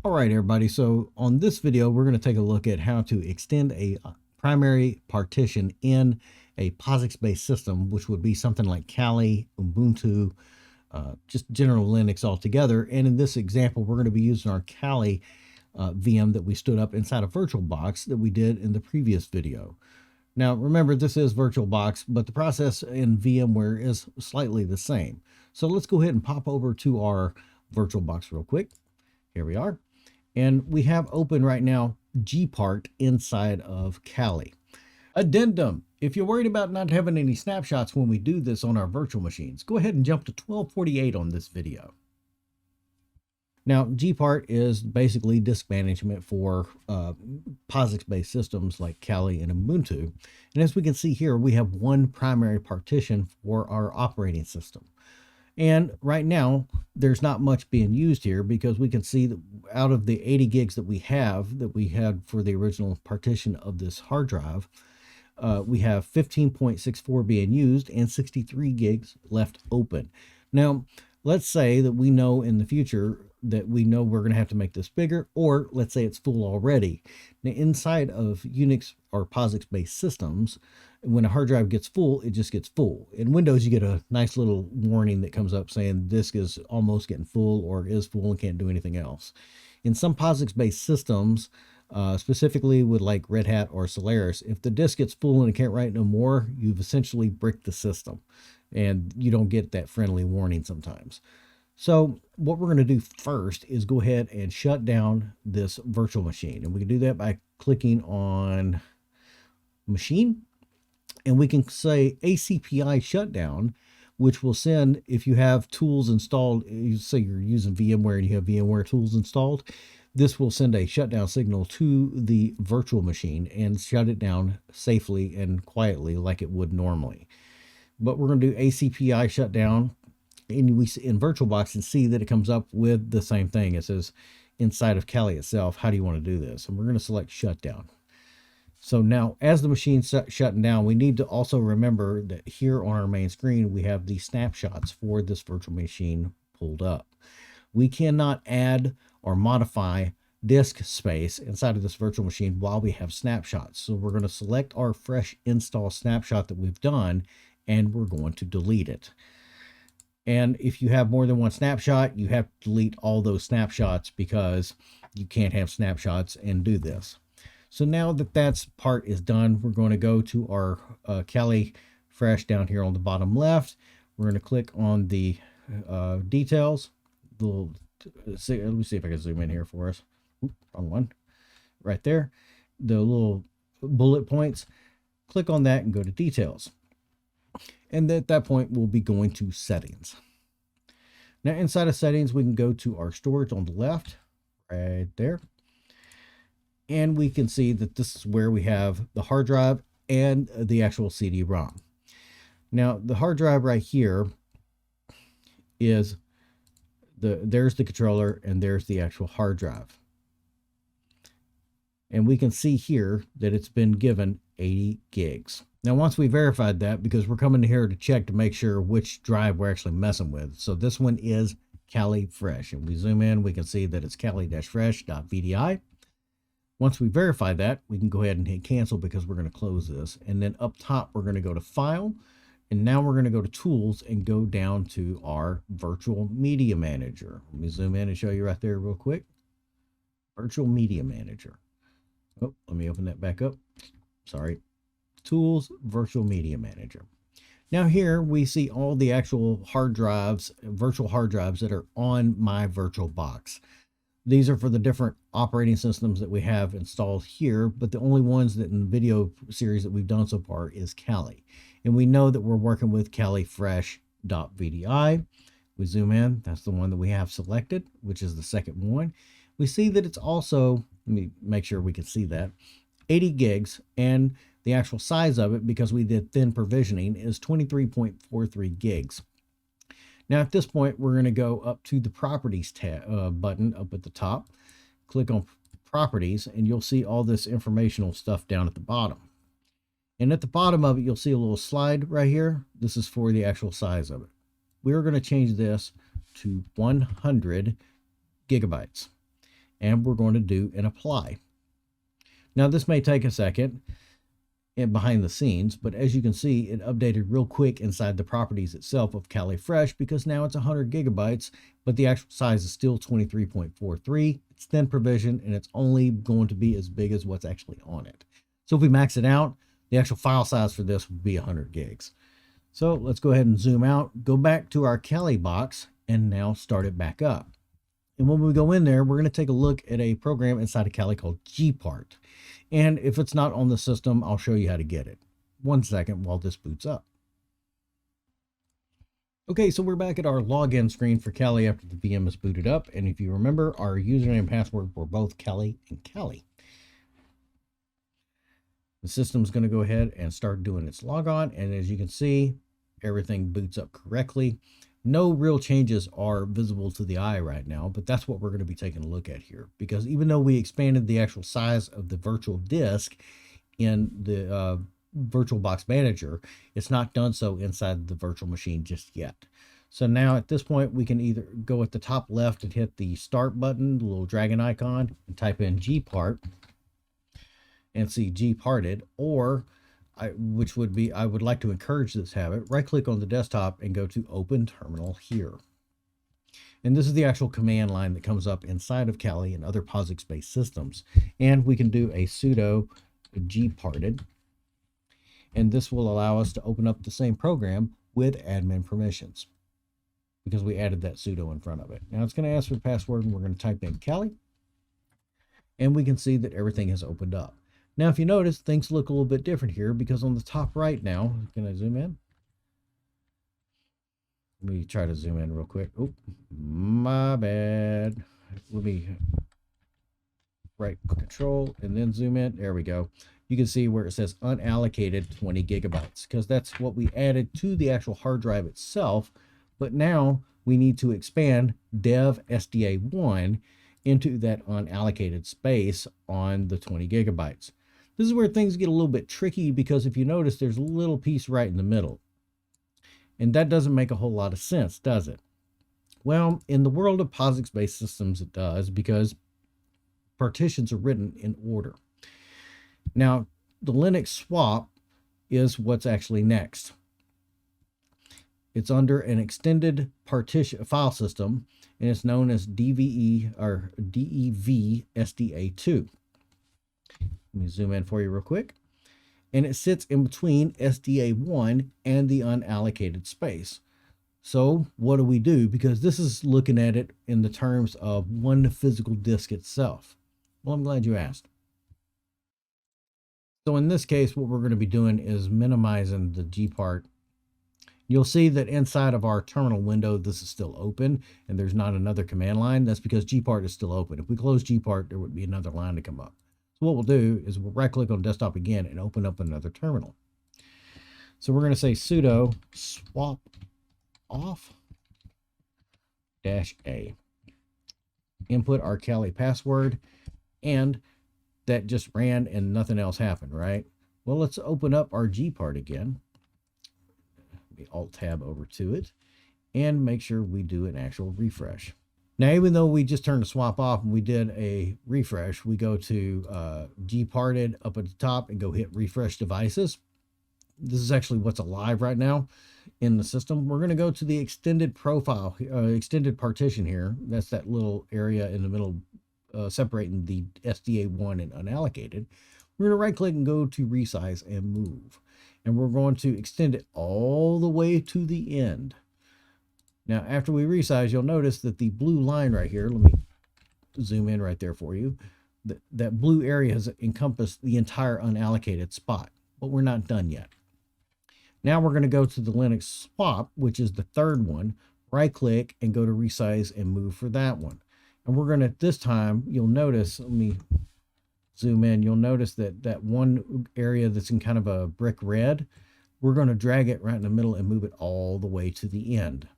All right, everybody. So on this video, we're going to take a look at how to extend a primary partition in a POSIX-based system, which would be something like Kali, Ubuntu, just general Linux altogether. And in this example, we're going to be using our Kali VM that we stood up inside of VirtualBox that we did in the previous video. Now, remember, this is VirtualBox, but the process in VMware is slightly the same. So let's go ahead and pop over to our VirtualBox real quick. Here we are. And we have open right now Gpart inside of Kali. Addendum: if you're worried about not having any snapshots when we do this on our virtual machines, go ahead and jump to 1248 on this video. Now, Gpart is basically disk management for POSIX-based systems like Kali and Ubuntu. And as we can see here, we have one primary partition for our operating system. And right now, there's not much being used here because we can see that out of the 80 gigs that we had for the original partition of this hard drive, we have 15.64 being used and 63 gigs left open. Now, let's say that we know in the future that we're going to have to make this bigger, or let's say it's full already. Now, inside of Unix or POSIX-based systems, when a hard drive gets full, it just gets full. In Windows, you get a nice little warning that comes up saying disk is almost getting full or is full and can't do anything else. In some POSIX-based systems, specifically with like Red Hat or Solaris, if the disk gets full and it can't write no more, you've essentially bricked the system and you don't get that friendly warning sometimes. So what we're going to do first is go ahead and shut down this virtual machine. And we can do that by clicking on Machine. And we can say ACPI shutdown, which will send, if you have tools installed, you say you're using VMware and you have VMware tools installed, this will send a shutdown signal to the virtual machine and shut it down safely and quietly like it would normally. But we're going to do ACPI shutdown. And we see in VirtualBox and see that it comes up with the same thing. It says inside of Kali itself, how do you want to do this? And we're going to select shutdown. So now as the machine's shutting down, we need to also remember that here on our main screen, we have the snapshots for this virtual machine pulled up. We cannot add or modify disk space inside of this virtual machine while we have snapshots. So we're going to select our fresh install snapshot that we've done, and we're going to delete it. And if you have more than one snapshot, you have to delete all those snapshots because you can't have snapshots and do this. So now that that part is done, we're going to go to our Kali Fresh down here on the bottom left. We're going to click on the details. Let me see if I can zoom in here for us. Oop, wrong one. Right there. The little bullet points. Click on that and go to details. And at that point, we'll be going to settings. Now, inside of settings, we can go to our storage on the left, right there. And we can see that this is where we have the hard drive and the actual CD-ROM. Now, the hard drive right here is there's the controller and there's the actual hard drive. And we can see here that it's been given 80 gigs. Now, once we verified that, because we're coming here to check to make sure which drive we're actually messing with. So this one is Kali Fresh. And we zoom in, we can see that it's kali-fresh.vdi. Once we verify that, we can go ahead and hit cancel because we're going to close this. And then up top, we're going to go to File. And now we're going to go to Tools and go down to our Virtual Media Manager. Let me zoom in and show you right there real quick. Virtual Media Manager. Oh, let me open that back up. Sorry. Tools, Virtual Media Manager. Now here we see all the actual hard drives, virtual hard drives that are on my VirtualBox. These are for the different operating systems that we have installed here, but the only ones that in the video series that we've done so far is Kali. And we know that we're working with kali-fresh.vdi. We zoom in, that's the one that we have selected, which is the second one. We see that it's also, let me make sure we can see that, 80 gigs, and the actual size of it, because we did thin provisioning, is 23.43 gigs. Now at this point, we're going to go up to the Properties tab button up at the top. Click on Properties, and you'll see all this informational stuff down at the bottom. And at the bottom of it, you'll see a little slide right here. This is for the actual size of it. We're going to change this to 100 gigabytes. and we're going to do an apply. Now this may take a second and behind the scenes, but as you can see, it updated real quick inside the properties itself of Kali Fresh, because now it's 100 gigabytes, but the actual size is still 23.43. It's thin provision, and it's only going to be as big as what's actually on it. So if we max it out, the actual file size for this would be 100 gigs. So let's go ahead and zoom out, go back to our Kali box, and now start it back up. And when we go in there, we're going to take a look at a program inside of Kali called Gpart. And if it's not on the system, I'll show you how to get it. 1 second while this boots up. Okay, so we're back at our login screen for Kali after the VM is booted up. And if you remember, our username and password were both Kali and Kali. The system's going to go ahead and start doing its logon. And as you can see, everything boots up correctly. No real changes are visible to the eye right now, but that's what we're going to be taking a look at here. Because even though we expanded the actual size of the virtual disk in the VirtualBox Manager, it's not done so inside the virtual machine just yet. So now at this point, we can either go at the top left and hit the start button, the little dragon icon, and type in Gpart and see Gparted, or which would be, I would like to encourage this habit, right click on the desktop and go to Open Terminal here. And this is the actual command line that comes up inside of Kali and other POSIX-based systems. And we can do a sudo Gparted, and this will allow us to open up the same program with admin permissions, because we added that sudo in front of it. Now it's going to ask for the password, and we're going to type in Kali, and we can see that everything has opened up. Now, if you notice, things look a little bit different here, because on the top right now, can I zoom in? Let me try to zoom in real quick. Oh, my bad. Let me right control and then zoom in. There we go. You can see where it says unallocated 20 gigabytes, because that's what we added to the actual hard drive itself. But now we need to expand dev SDA1 into that unallocated space on the 20 gigabytes. This is where things get a little bit tricky, because if you notice, there's a little piece right in the middle. And that doesn't make a whole lot of sense, does it? Well, in the world of POSIX-based systems, it does, because partitions are written in order. Now, the Linux swap is what's actually next. It's under an extended partition file system, and it's known as DVE or DEV SDA2. Let me zoom in for you real quick. And it sits in between SDA1 and the unallocated space. So what do we do? Because this is looking at it in the terms of one physical disk itself. Well, I'm glad you asked. So in this case, what we're going to be doing is minimizing the Gpart. You'll see that inside of our terminal window, this is still open, and there's not another command line. That's because Gpart is still open. If we close Gpart, there would be another line to come up. So what we'll do is we'll right click on desktop again and open up another terminal. So we're going to say sudo swap off -a. Input our Kali password, and that just ran and nothing else happened, right? Well, let's open up our Gpart again. Let me alt tab over to it and make sure we do an actual refresh. Now, even though we just turned the swap off and we did a refresh, we go to Gparted up at the top and go hit refresh devices. This is actually what's alive right now in the system. We're going to go to the extended profile, extended partition here. That's that little area in the middle separating the SDA1 and unallocated. We're going to right click and go to resize and move. And we're going to extend it all the way to the end. Now, after we resize, you'll notice that the blue line right here, let me zoom in right there for you, that blue area has encompassed the entire unallocated spot, but we're not done yet. Now we're going to go to the Linux swap, which is the third one, right click and go to resize and move for that one. And we're going to, this time, you'll notice, let me zoom in, you'll notice that that one area that's in kind of a brick red, we're going to drag it right in the middle and move it all the way to the end.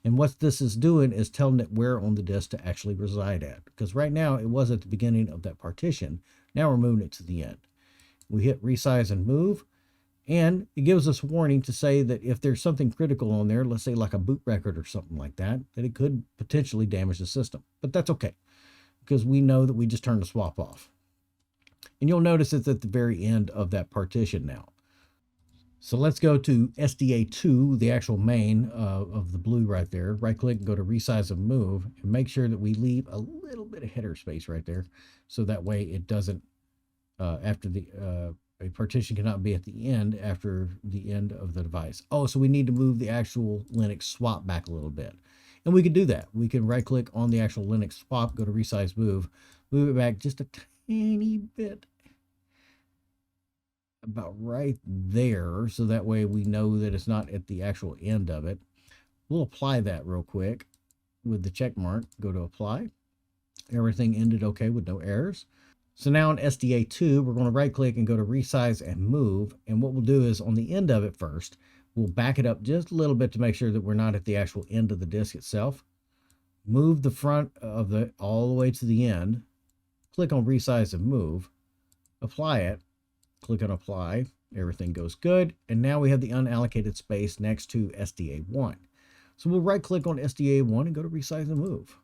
And what this is doing is telling it where on the disk to actually reside at. Because right now it was at the beginning of that partition. Now we're moving it to the end. We hit resize and move. And it gives us a warning to say that if there's something critical on there, let's say like a boot record or something like that, that it could potentially damage the system. But that's okay, because we know that we just turned the swap off. And you'll notice it's at the very end of that partition now. So let's go to SDA2, the actual main of the blue right there. Right click and go to resize and move, and make sure that we leave a little bit of header space right there. So that way it doesn't, after the, a partition cannot be at the end after the end of the device. Oh, so we need to move the actual Linux swap back a little bit. And we can do that. We can right click on the actual Linux swap, go to resize move it back just a tiny bit, about right there, so that way we know that it's not at the actual end of it. We'll apply that real quick with the check mark. Go to apply. Everything ended okay with no errors. So now in SDA2, we're going to right click and go to resize and move. And what we'll do is on the end of it first, we'll back it up just a little bit to make sure that we're not at the actual end of the disk itself. Move the front of it all the way to the end. Click on resize and move. Apply it. Click on apply. Everything goes good. And now we have the unallocated space next to SDA1. So we'll right click on SDA1 and go to resize and move.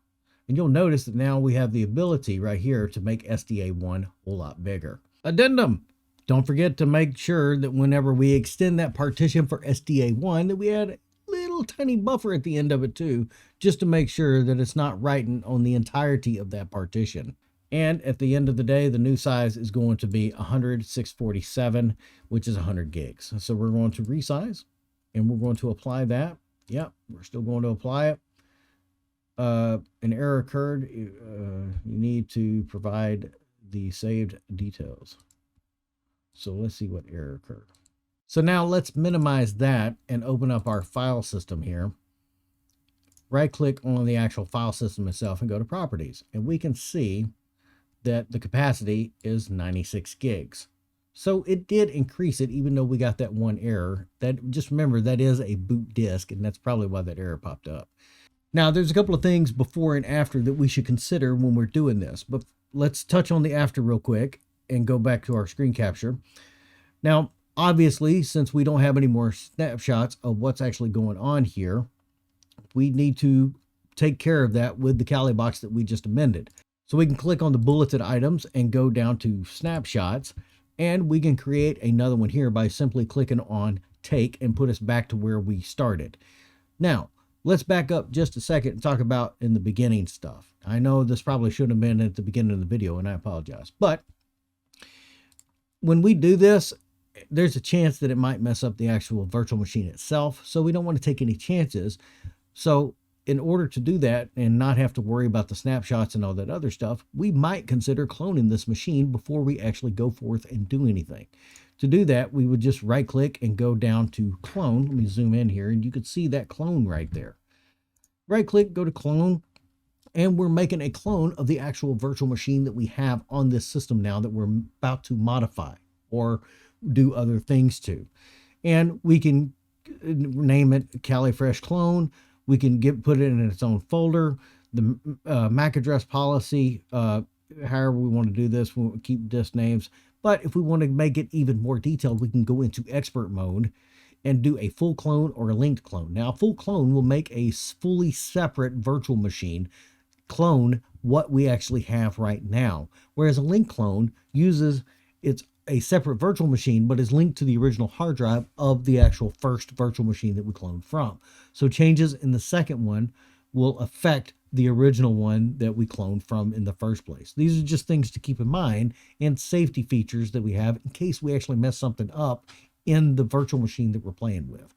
And you'll notice that now we have the ability right here to make SDA1 a whole lot bigger. Addendum. Don't forget to make sure that whenever we extend that partition for SDA1 that we add a little tiny buffer at the end of it too, just to make sure that it's not writing on the entirety of that partition. And at the end of the day, the new size is going to be 100/647, which is 100 gigs. So we're going to resize and we're going to apply that. Yep, we're still going to apply it. An error occurred. You need to provide the saved details. So let's see what error occurred. So now let's minimize that and open up our file system here. Right click on the actual file system itself and go to properties. And we can see that the capacity is 96 gigs. So it did increase it, even though we got that one error. That, just remember, that is a boot disk, and that's probably why that error popped up. Now, there's a couple of things before and after that we should consider when we're doing this, but let's touch on the after real quick and go back to our screen capture. Now, obviously, since we don't have any more snapshots of what's actually going on here, we need to take care of that with the Kali box that we just amended. So we can click on the bulleted items and go down to snapshots, and we can create another one here by simply clicking on take and put us back to where we started. Now, let's back up just a second and talk about in the beginning stuff. I know this probably should have been at the beginning of the video, and I apologize. But when we do this, there's a chance that it might mess up the actual virtual machine itself. So we don't want to take any chances. So in order to do that and not have to worry about the snapshots and all that other stuff, we might consider cloning this machine before we actually go forth and do anything. To do that, we would just right click and go down to clone. Let me zoom in here and you can see that clone right there. Right click, go to clone, and we're making a clone of the actual virtual machine that we have on this system now that we're about to modify or do other things to. And we can name it Kali Fresh Clone. We can put it in its own folder. The MAC address policy, however we want to do this, we'll keep disk names. But if we want to make it even more detailed, we can go into expert mode and do a full clone or a linked clone. Now, a full clone will make a fully separate virtual machine clone what we actually have right now. Whereas a linked clone uses a separate virtual machine, but is linked to the original hard drive of the actual first virtual machine that we cloned from. So changes in the second one will affect the original one that we cloned from in the first place. These are just things to keep in mind and safety features that we have in case we actually mess something up in the virtual machine that we're playing with.